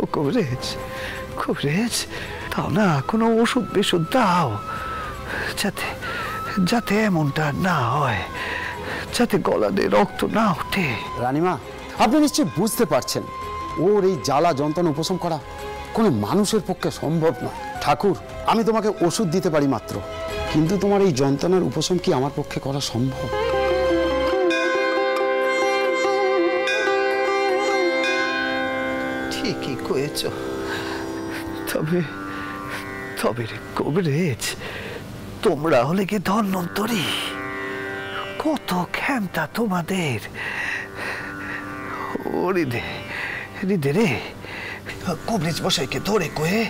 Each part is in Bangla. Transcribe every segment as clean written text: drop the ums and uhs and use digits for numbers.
ও কবরেজ, কবরেজ দাও না, কোনো ওষুধ বেষুধ দাও, যাতে যাতে এমনটা না হয়, যাতে গলা দিয়ে রক্ত না ওঠে। রানীমা, আপনি নিশ্চয়ই বুঝতে পারছেন ওর এই জ্বালা যন্ত্রণা উপশম করা কোনো মানুষের পক্ষে সম্ভব নয়। ঠাকুর, আমি তোমাকে ওষুধ দিতে পারি মাত্র, কিন্তু তোমার এই যন্ত্রণার উপশম কি আমার পক্ষে করা সম্ভব? ঠিকই কয়েছ, তবে তবে রে কবরেজ, তোমরা হলে কি ধন্বন্তরী, কত ক্ষমতা তোমাদের। হৃদে হৃদে রে, কবরেজ মশাইকে ধরে কয়ে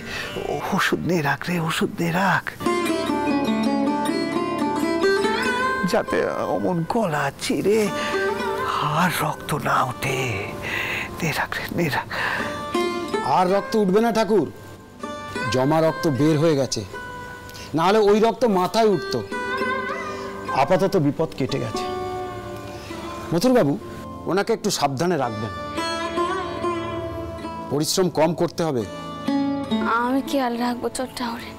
ওষুধ নিয়ে রাখ রে, ওষুধ নিয়ে রাখ, যাতে অমন গলা চিরে আর রক্ত না ওঠে। নে রাখ রে, নে রাখ। আর রক্ত উঠবে না ঠাকুর, জমা রক্ত বের হয়ে গেছে, না হলে ওই রক্ত মাথায় উঠত। আপাতত বিপদ কেটে গেছে। মথুরবাবু, ওনাকে একটু সাবধানে রাখবেন, পরিশ্রম কম করতে হবে। আমি খেয়াল রাখবো চোরটাওরে,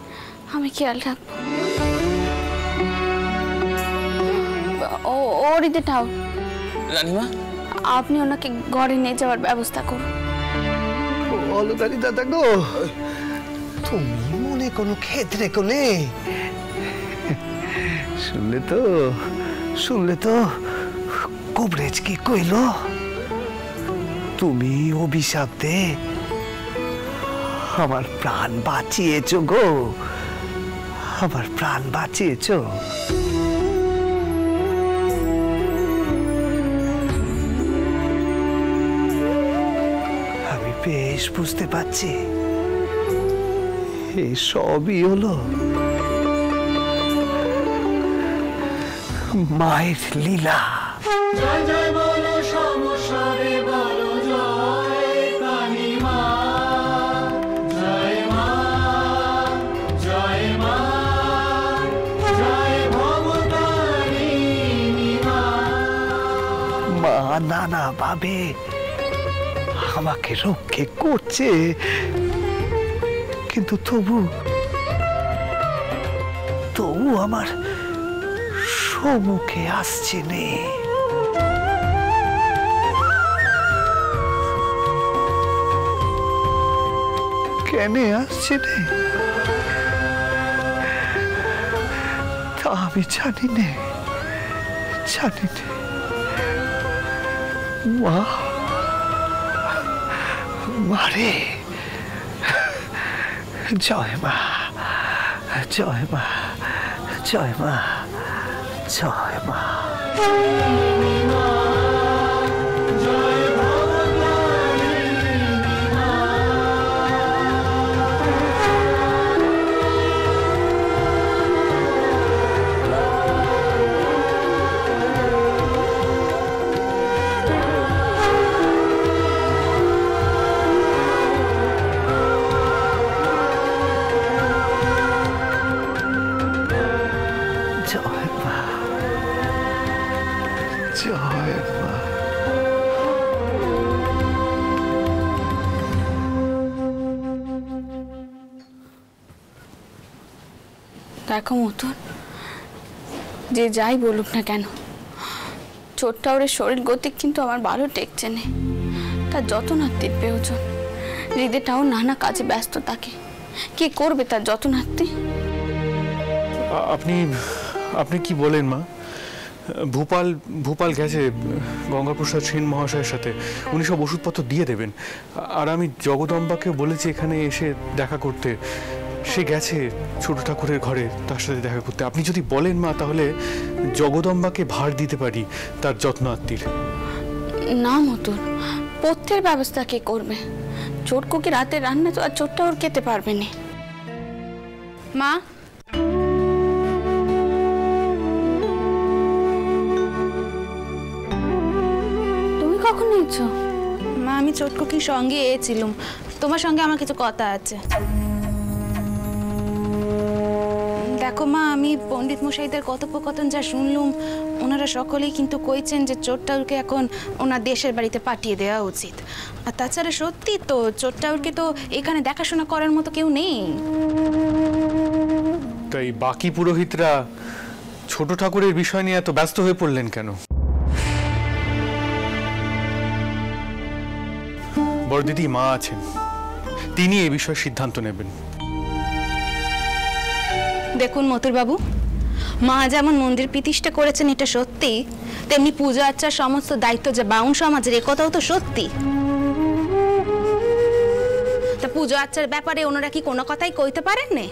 আমি খেয়াল রাখবো। ও রিদে ঠাউর, রানীমা, আপনি ওনাকে ঘরে নিয়ে যাওয়ার ব্যবস্থা করুন। অলদারি দাদা গো, তুমি মনে কোনো ক্ষেত্রে কোলে শুনলে তো কবরেজ কি কইল? তুমি অভিশাপ দে আমার প্রাণ বাঁচিয়েছ গো, আমার প্রাণ বাঁচিয়েছ। আমি বেশ বুঝতে পারছি এই সবই হলো মায়ের লীলা। জয় জয় বলো সমস্যারে বলো জয় কালী মা, জয় মা, জয় মা, জয় ভবতারিণী মা। মা নানা ভাবে আমাকে রক্ষে করছে, কিন্তু তবু আমার সম্মুখে আসছে নে। কেন আসছে নে তা আমি জানি নে, জানি নে। মারে, জয় মা, জয় মা, জয় মা, জয় মা। দেখো মতন, যে যাই বলুক না কেন, চোরটাওরের শরীর গতিক কিন্তু আমার ভালো টেকছে না। তার যত নাত্তির প্রয়োজন, হৃদয়টাও নানা কাজে ব্যস্ত থাকে, কি করবে তার যত নাত্তি। আপনি কি বলেন মা? ভূপাল গেছে গঙ্গাপ্রসাদ সেন মহাশয়ের সাথে, উনি সব ওষুধপত্র দিয়ে দেবেন। আর আমি জগদম্বাকে বলেছি এখানে এসে দেখা করতে, সে গেছে ছোট ঠাকুরের ঘরে তার সাথে দেখা করতে। আপনি যদি বলেন মা, তাহলে জগদম্বাকে ভার দিতে পারি তার যত্নার্থীর। না মতন, পথ্যের ব্যবস্থা কে করবে? চোরকো কি রাতে রান্না তো আর চোরটা ওর খেতে পারবে না। মা, তুমি কখন এসেছো? মা, আমি চোটকুকির সঙ্গে এসেছিলাম, তোমার সঙ্গে আমার কিছু কথা আছে। দেখো মা, আমি পণ্ডিত মশাইদের কথোপকথন যা শুনলুম, ওনারা সকলেই কিন্তু কইছেন যে চোরটাউরকে এখন ওনার দেশের বাড়িতে পাঠিয়ে দেওয়া উচিত। আর তাছাড়া সত্যি তো, চোরটাউরকে তো এখানে দেখাশোনা করার মতো কেউ নেই। তাই বাকি পুরোহিতরা ছোট ঠাকুরের বিষয় নিয়ে এত ব্যস্ত হয়ে পড়লেন কেন? বড়দিদি মা আছেন, তিনি এই বিষয়ে সিদ্ধান্ত নেবেন। দেখুন মতুর বাবু, মা যেমন মন্দির প্রতিষ্ঠা করেছেন এটা সত্যি, তেমনি পূজা আর্চার সমস্ত দায়িত্ব যে বাউন সমাজের, এ কথাও তো সত্যি। তা পূজা আর্চার ব্যাপারে ওনারা কি কোনো কথাই কইতে পারেন না?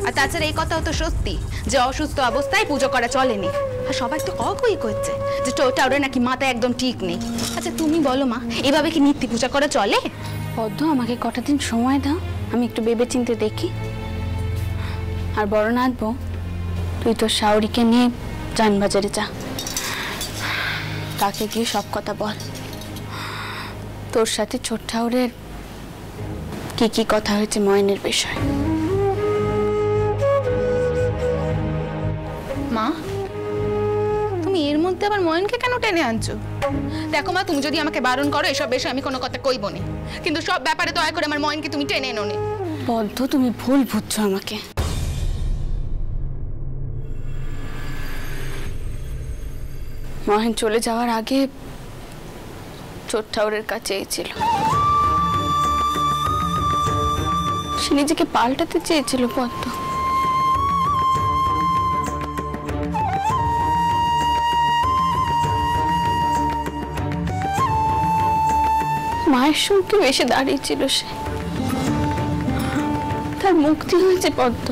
আর তাছাড়া এই কথাও তো সত্যি যে অসুস্থ অবস্থায় পুজো করা চলেনি। আর সবাই তো কই করছে যে চোরটাউরে নাকি মাথা একদম ঠিক নেই। আচ্ছা তুমি বলো মা, এভাবে কি নিত্য পূজা করা চলে? পদ্ম, আমাকে কটা দিন সময় দাও, আমি একটু ভেবে চিন্তে দেখি। আর বড় নাথবো, তুই তোর শাওরিকে নিয়ে জানবাজারে যা, তাকে গিয়ে সব কথা বল। তোর সাথে ছোট ঠাউরের কি কি কথা হয়েছে ময়নের বিষয়। মা, তুমি এর মধ্যে আবার ময়নকে কেন টেনে আনছো? দেখো মা, তুমি যদি আমাকে বারণ করো এসব বিষয়ে আমি কোনো কথা কইব না, কিন্তু সব ব্যাপারে দয়া করে আমার ময়নকে তুমি টেনে এনো না। পদ্ম, তুমি ভুল বুঝছো আমাকে। মহেন চলে যাওয়ার আগে ছোট ঠাউরের কাছে ছিল, সে নিজেকে পাল্টাতে চেয়েছিল। পদ্ম, মায়ের সঙ্গে এসে দাঁড়িয়েছিল সে, তার মুক্তি হয়েছে পদ্ম,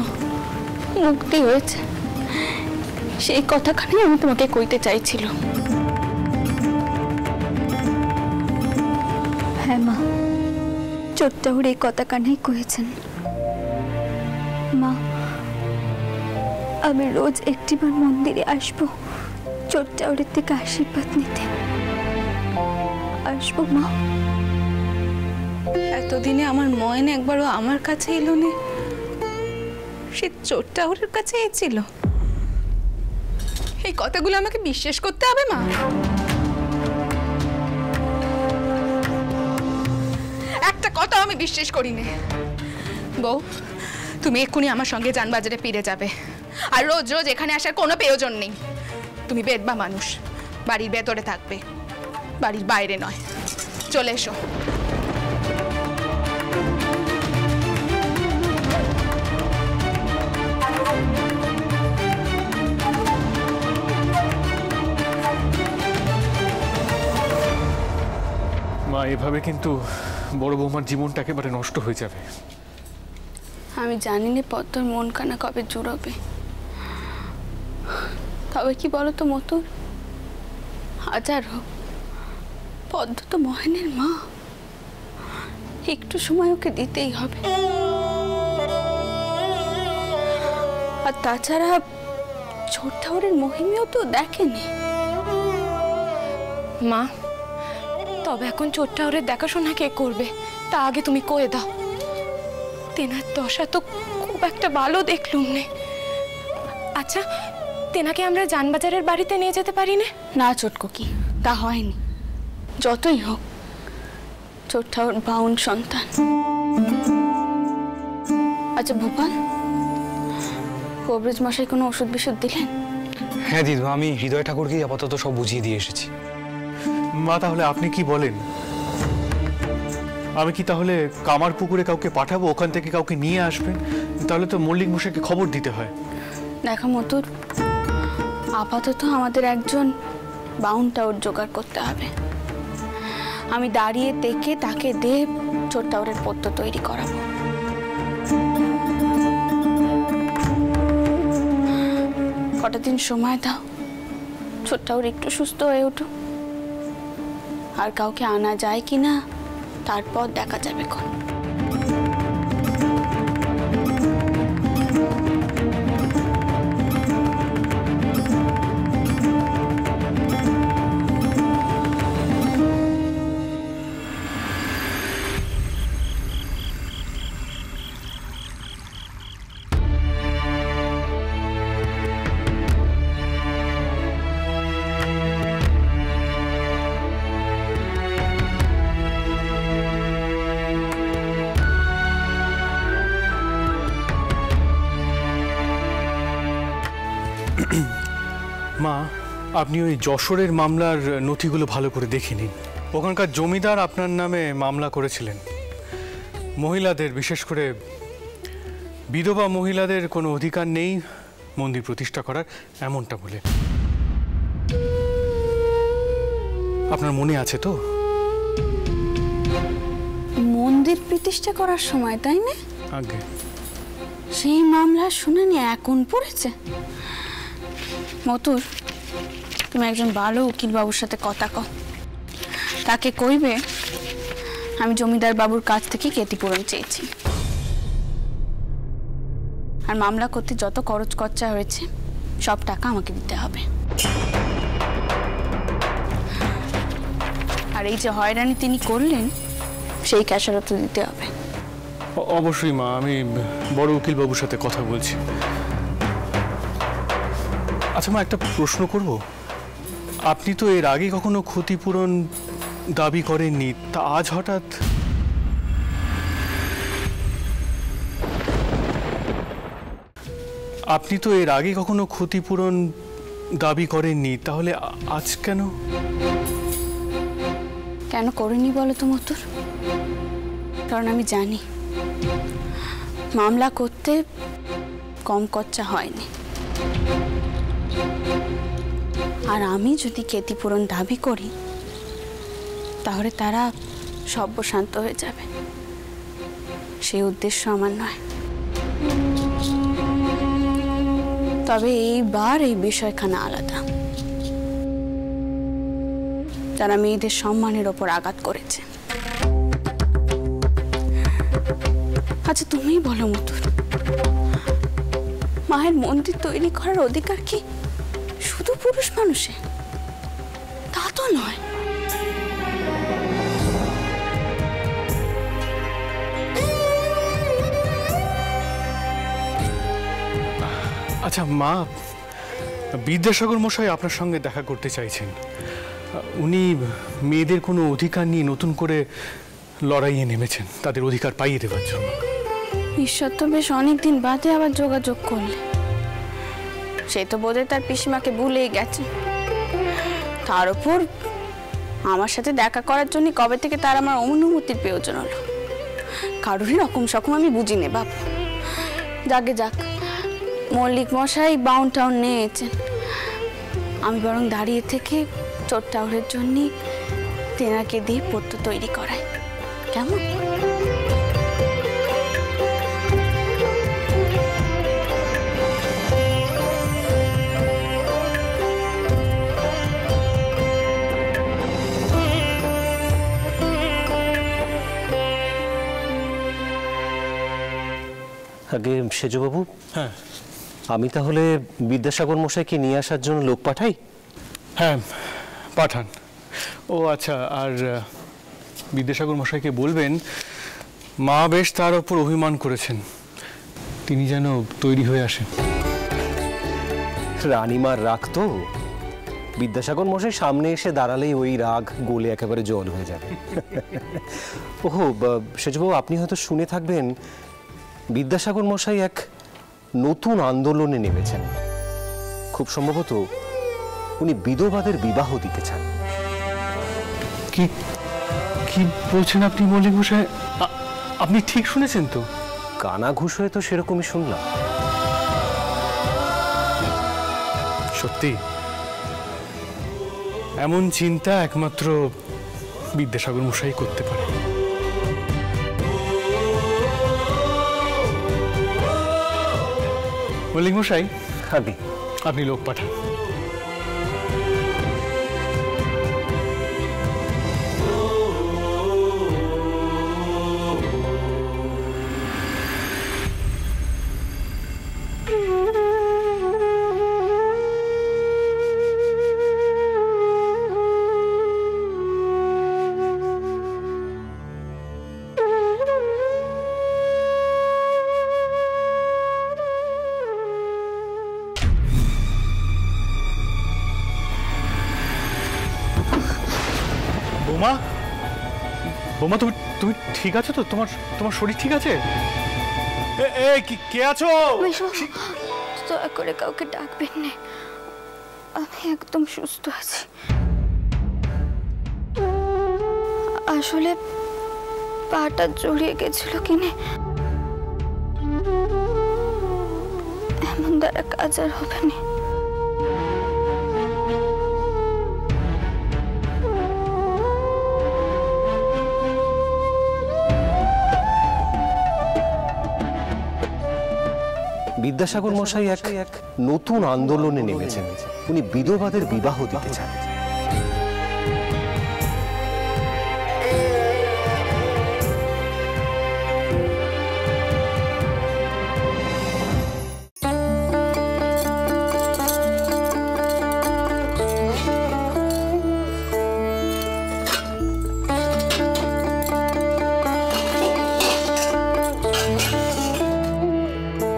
মুক্তি হয়েছে। সেই কথাখানি আমি তোমাকে কইতে চাইছিল। হ্যাঁ মা, চোরটাউর এই কথা কানাই কয়েছেন। মা, আমি রোজ একটিবার মন্দিরে আসবো চোরটাউরের থেকে আশীর্বাদ নিতে। আসবো মা। এতদিনে আমার ময়ন একবারও আমার কাছে এলো না, সে চোরটাউরের কাছে এসেছিল। এই কথাগুলো আমাকে বিশ্বাস করতে হবে মা? একটা কথা আমি বিশ্বাস করি না। বউ, তুমি এক্ষুনি আমার সঙ্গে জানবাজারে ফিরে যাবে, আর রোজ রোজ এখানে আসার কোনো প্রয়োজন নেই। তুমি বেদবা মানুষ, বাড়ির ভেতরে থাকবে, বাড়ির বাইরে নয়। চলে এসো। মা, এভাবে কিন্তু বড় বৌমার জীবনটা একেবারে নষ্ট হয়ে যাবে। আমি জানি না পদ্মর মন কানা কবে জুড়বে। তবে কি বলো তো মতুর, হাজার হোক পদ্ম তো মহেনের মা, একটু সময় ওকে দিতেই হবে। আর তাছাড়া ছোট ঠাউরের মহিমেও তো দেখেনি। মা, তবে এখন চোরটাউরের দেখাশোনা কে করবে তা আগে তুমি কয়ে দাও। তেনার দশা তো খুব একটা ভালো দেখলুম নে। আচ্ছা, তেনাকে আমরা জানবাজারের বাড়িতে নিয়ে যেতে পারি না? না ছোটকো, কি তা হয়নি। যতই হোক ছোট ঠাউর বাউন সন্তান। আচ্ছা ভূপাল, কবরেজ মশাই কোনো ওষুধ বিষুধ দিলেন? হ্যাঁ দিদু, আমি হৃদয় ঠাকুরকেই আপাতত সব বুঝিয়ে দিয়ে এসেছি। মা, তাহলে আপনি কি বলেন? আমি কি তাহলে কামার পুকুরে কাউকে পাঠাবো, ওখান থেকে কাউকে নিয়ে আসবেন? তাহলে তো মল্লিক মশাইকে খবর দিতে হয়। দেখো মতুর, আপাতত আমাদের একজন বাউনটাউর জোগাড় করতে হবে। আমি দাঁড়িয়ে দেখে তাকে দিয়ে ছোট টাউরের পদ্ম তৈরি করাবো। কটা দিন সময় দাও, ছোট টাউর একটু সুস্থ হয়ে উঠুক। আর কাউকে আনা যায় কিনা তারপর দেখা যাবে। কোন মা, আপনি ওই যশোরের মামলার নথিগুলো ভালো করে দেখে নিন। ওখানকার জমিদার আপনার নামে মামলা করেছিলেন। মহিলাদের, বিশেষ করে বিধবা মহিলাদের কোনো অধিকার নেই মন্দির প্রতিষ্ঠা করার, এমনটা বলে। আপনার মনে আছে তো? মন্দির প্রতিষ্ঠা করার সময়, তাই না? আগে সেই মামলা শুনানি এখন পড়েছে। মতুর, তুমি একজন ভালো উকিল বাবুর সাথে কথা কও। তাকে কইবে আমি জমিদার বাবুর কাছ থেকে ক্ষতিপূরণ চেয়েছি, আর মামলা করতে যত খরচ খরচা হয়েছে সব টাকা আমাকে দিতে হবে। আর এই যে হয়রানি তিনি করলেন সেই খেসারত দিতে হবে। অবশ্যই মা, আমি বড় উকিল বাবুর সাথে কথা বলছি। আচ্ছা মা, একটা প্রশ্ন করব। আপনি তো এর আগে কখনো ক্ষতিপূরণ দাবি করেননি, তা আজ হঠাৎ? আপনি তো এর আগে কখনো ক্ষতিপূরণ দাবি করেননি, তাহলে আজ কেন? কেন করিনি বলো তো মতুর? কারণ আমি জানি মামলা করতে কম খরচা হয়নি, আর আমি যদি ক্ষতিপূরণ দাবি করি তাহলে তারা সর্বশান্ত হয়ে যাবে। সেই উদ্দেশ্য আমার নয়। তবে এইবার এই বিষয়খানা আলাদা। যারা মেয়েদের সম্মানের ওপর আঘাত করেছে। আচ্ছা তুমিই বলো মতুর, মায়ের মন্দির তৈরি করার অধিকার কি শুধু পুরুষ মানুষে? তা তো নয়। আচ্ছা মা, বিদ্যাসাগর মশাই আপনার সঙ্গে দেখা করতে চাইছেন। উনি মেয়েদের কোনো অধিকার নিয়ে নতুন করে লড়াইয়ে নেমেছেন, তাদের অধিকার পাইয়ে দেওয়ার জন্য। ঈশ্বর তো বেশ অনেকদিন বাদে আবার যোগাযোগ করলে। সে তো বোধহয় তার পিসিমাকে ভুলেই গেছে। তার উপর আমার সাথে দেখা করার জন্য কবে থেকে তার আমার অনুমতির প্রয়োজন হলো? কারোরই রকম সকম আমি বুঝি নে বাপ। যাকে যাক, মল্লিক মশাই বাউন্ড টাউন নিয়েছেন। আমি বরং দাঁড়িয়ে থেকে চোর টাউরের জন্য তেনাকে দিয়ে পত্র তৈরি করাই, কেমন? আগে সেজবাবু, হ্যাঁ, আমি তাহলে বিদ্যাসাগর মশাইকে নিয়ে আসার জন্য লোক পাঠাই? হ্যাঁ পাঠান। ও আচ্ছা, আর বিদ্যাসাগর মশাইকে বলবেন মা বেশ তার ওপর অভিমান করেছেন, তিনি যেন তৈরি হয়ে আসেন। রানীমার রাগ তো, বিদ্যাসাগর মশাই সামনে এসে দাঁড়ালেই ওই রাগ গলে একেবারে জল হয়ে যাবে। ওহো সেজবাবু, আপনি হয়তো শুনে থাকবেন বিদ্যাসাগর মশাই এক নতুন আন্দোলনে নেমেছেন। খুব সম্ভবত উনি বিধবাদের বিবাহ দিতে চান। কি কি বলছেন আপনি মল্লিক মশাই? আপনি ঠিক শুনেছেন তো? কানা ঘুষ হয়ে তো সেরকমই শুনলাম। সত্যি? এমন চিন্তা একমাত্র বিদ্যাসাগর মশাই করতে পারে। মল্লিক মশাই, আপনি লোক পাঠান। বোমা, বোমা, তুমি ঠিক আছো তো? তোমার শরীর ঠিক আছে? কে আছো? দয়া করে কাউকে ডাকবেন না, আমি একদম সুস্থ আছি। আসলে পাটা জড়িয়ে গেছিল কিনে, এমন দ্বারা কাজ আর হবে না। বিদ্যাসাগর মশাই এক নতুন আন্দোলনে নেমেছেন। উনি বিধবাদের বিবাহ দিতে চান।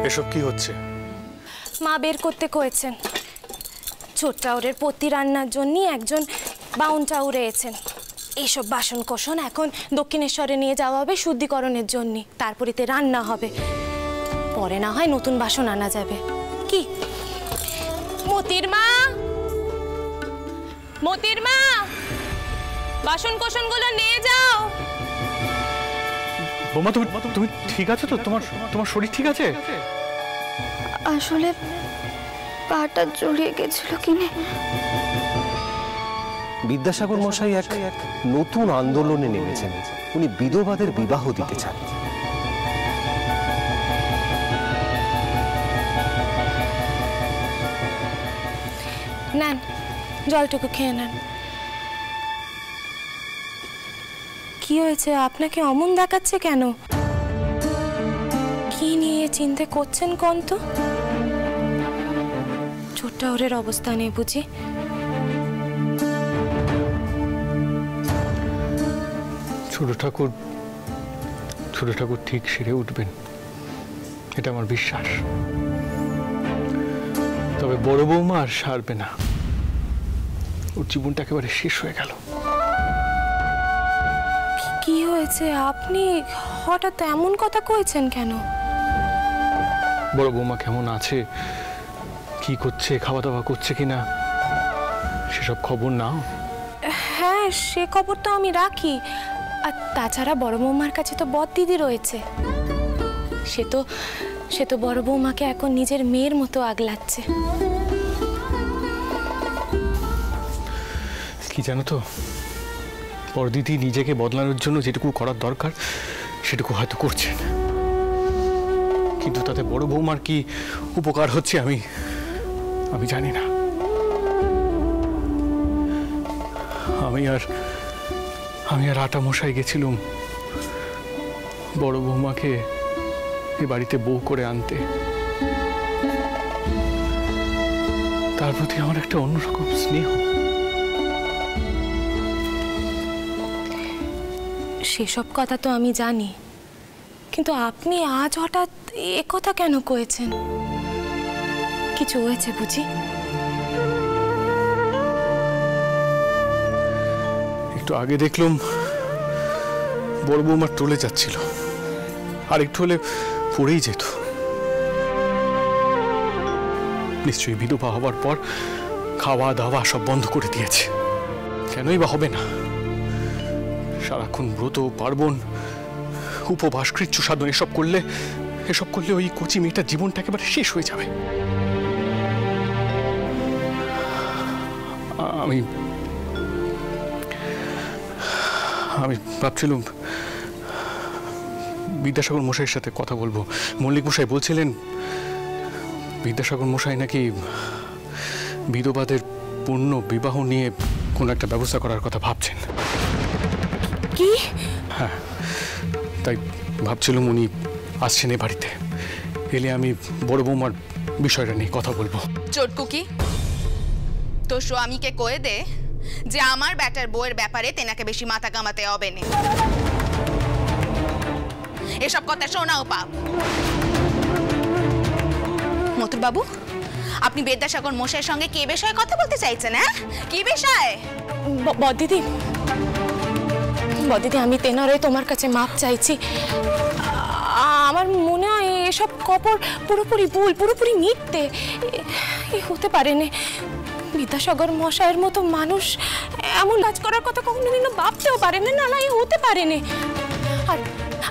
এসব কি হচ্ছে? মা বের করতে কয়েছেন। ছোট চাউরের পতি রান্নার জন্য একজন বাউন চাউর এসেছেন। এইসব বাসন কোসন এখন দক্ষিণেশ্বরে নিয়ে যাওয়া হবে শুদ্ধিকরণের জন্য, তারপরেতে রান্না হবে, পরে না হয় নতুন বাসন আনা যাবে। কি মতির মা, মতির মা, বাসন কোসনগুলো নিয়ে যাও। বোমা, তুমি ঠিক আছো তো? তোমার শরীর ঠিক আছে? আসলে পাটা জড়িয়ে গেছিল কিনে। বিদ্যাসাগর মশাই এক নতুন আন্দোলনে নেমেছেন। উনি বিধবাদের বিবাহ দিতে চান। নেন, জলটুকু খেয়ে নেন। কি হয়েছে? আপনাকে অমন দেখাচ্ছে কেন? কি নিয়ে চিন্তা করছেন কোন তো? ছোট ওরের অবস্থা নেই বুঝি? ছোট ঠাকুর ঠিক সেরে উঠবেন, এটা আমার বিশ্বাস। তবে বড় বৌমা আর সারবে না। ওর জীবনটা একেবারে শেষ হয়ে গেল। কি হয়েছে? আপনি হঠাৎ এমন কথা কইছেন কেন? বড় বৌমা কেমন আছে, কি করছে, খাওয়া দাওয়া করছে কিনা, সেসব খবর নাও। হ্যাঁ, সে খবর তো আমি রাখি। আর তাছাড়া বড় বৌমার কাছে তো বদ দিদি রয়েছে। সে তো বড় বৌমাকে এখন নিজের মেয়ের মতো আগলাচ্ছে। কি জানো তো, বড় দিদি নিজেকে বদলানোর জন্য যেটুকু করার দরকার সেটুকু হয়তো করছেন, কিন্তু তাতে বড় বৌমার কি উপকার হচ্ছে আমি জানি না। আমি আর আটা মশাই গেছিলাম বড় বৌমাকে এ বাড়িতে বউ করে আনতে। তার প্রতি আমার একটা অন্যরকম স্নেহ। সেসব কথা তো আমি জানি, কিন্তু আপনি আজ হঠাৎ এ কথা কেন কয়েছেন? কিছু হয়েছে বুঝি? একটু আগে দেখলাম বড় বৌমার টলে যাচ্ছিল, আর একটু হলে পড়েই যেত। নিশ্চয়ই বিধবা হবার পর খাওয়া দাওয়া সব বন্ধ করে দিয়েছে। কেনই বা হবে না? সারাক্ষণ ব্রত পার্বণ উপবাস কৃচ্ছ সাধন এসব করলে ওই কচি মেয়েটার জীবনটা একেবারে শেষ হয়ে যাবে। আমি ভাবছিলাম বিদ্যাসাগর মশাইয়ের সাথে কথা বলবো। মল্লিক মশাই বলছিলেন বিদ্যাসাগর মশাই নাকি বিধবাদের পূর্ণ বিবাহ নিয়ে কোন একটা ব্যবস্থা করার কথা ভাবছেন। কি? হ্যাঁ, তাই ভাবছিলাম উনি আসছেন এ বাড়িতে, এলে আমি বড় বৌমার বিষয়টা নিয়ে কথা বলবো। চটকুকি, তো স্বামীকে কয়ে দে যে আমার ব্যাটার বউয়ের ব্যাপারে তেনাকে বেশি মাথা কামাতে হবে না। এসব কথা শোনাও পাপ। মথুর বাবু, আপনি বিদ্যাসাগর মশাইয়ের সঙ্গে কি বিষয়ে কথা বলতে চাইছেন? হ্যাঁ, কি বিষয়? বদিদি, আমি তেনারে তোমার কাছে মাপ চাইছি। আমার মনে হয় এসব খবর পুরোপুরি ভুল, পুরোপুরি মিথ্যে। হতে পারে না। বিদ্যাসাগর মশাইয়ের মতো মানুষ এমন কাজ করার কথা কখনোদিনও ভাবতেও পারেন না, না হতে পারেনি।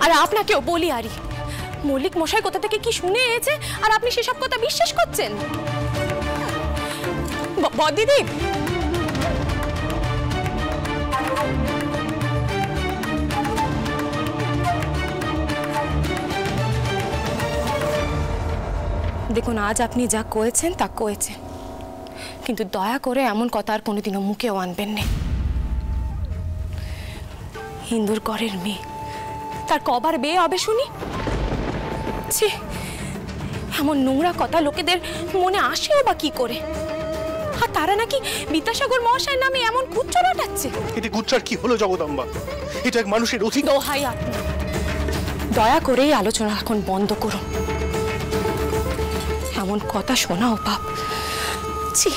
আর আপনাকেও বলি আরি, মল্লিক মশাই কোথা থেকে কি শুনে এসেছে আর আপনি সেসব কথা বিশ্বাস করছেন? বদিদি, দেখুন আজ আপনি যা করেছেন তা করেছেন, কিন্তু দয়া করে এমন কথা আর কোনোদিনও মুখেও আনবেন না। হিন্দুর ঘরের মেয়ে, তার কবার বিয়ে হবে শুনি? ছি, এমন নোংরা কথা লোকেদের মনে আসেও বা কি করে? আর তারা নাকি বিদ্যাসাগর মহাশয়ের নামে এমন কুচ্চ রটাচ্ছে। এতে কুচ্চার কি হলো জগদম্বা? এটা এক মানুষের অধিকার। দোহাই আপনি, দয়া করে এই আলোচনা এখন বন্ধ করুন। এমন কথা শোনাও পাপ। ছি।